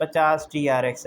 50 TRX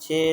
6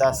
10،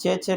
6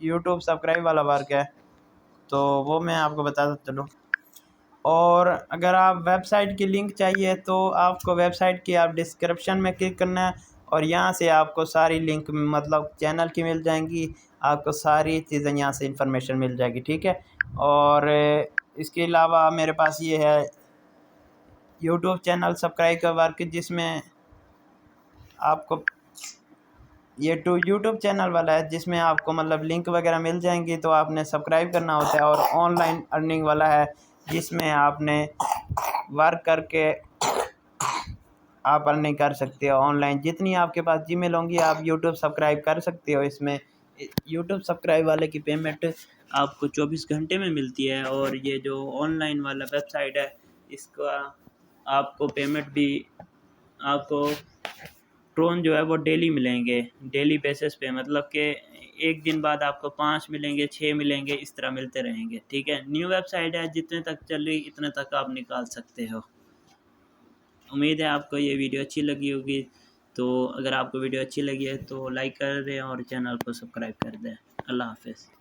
YouTube subscribe वाला work है, तो वो मैं आपको बताता चलूँ। और अगर आप वेबसाइट की लिंक चाहिए तो आपको वेबसाइट की आप डिस्क्रिप्शन में क्लिक करना है, और यहाँ से आपको सारी लिंक मतलब चैनल की मिल जाएंगी, आपको सारी चीज़ें यहाँ से इंफॉर्मेशन मिल जाएगी, ठीक है। और इसके अलावा मेरे पास ये है यूट्यूब चैनल सब्सक्राइब का वर्क, जिसमें आपको ये यूट्यूब चैनल वाला है, जिसमें आपको मतलब लिंक वगैरह मिल जाएंगी, तो आपने सब्सक्राइब करना होता है। और ऑनलाइन अर्निंग वाला है, जिसमें आपने वर्क करके आप अर्निंग कर सकते हो ऑनलाइन। जितनी आपके पास जीमेल होंगी आप यूट्यूब सब्सक्राइब कर सकते हो। इसमें यूट्यूब सब्सक्राइब वाले की पेमेंट आपको 24 घंटे में मिलती है, और ये जो ऑनलाइन वाला वेबसाइट है इसका आपको पेमेंट भी आपको ट्रोन जो है वो डेली मिलेंगे, डेली बेसिस पे, मतलब कि एक दिन बाद आपको 5 मिलेंगे, 6 मिलेंगे, इस तरह मिलते रहेंगे, ठीक है। न्यू वेबसाइट है, जितने तक चल रही इतने तक आप निकाल सकते हो। उम्मीद है आपको ये वीडियो अच्छी लगी होगी। तो अगर आपको वीडियो अच्छी लगी है तो लाइक कर दें और चैनल को सब्सक्राइब कर दें। अल्लाह हाफ़िज़।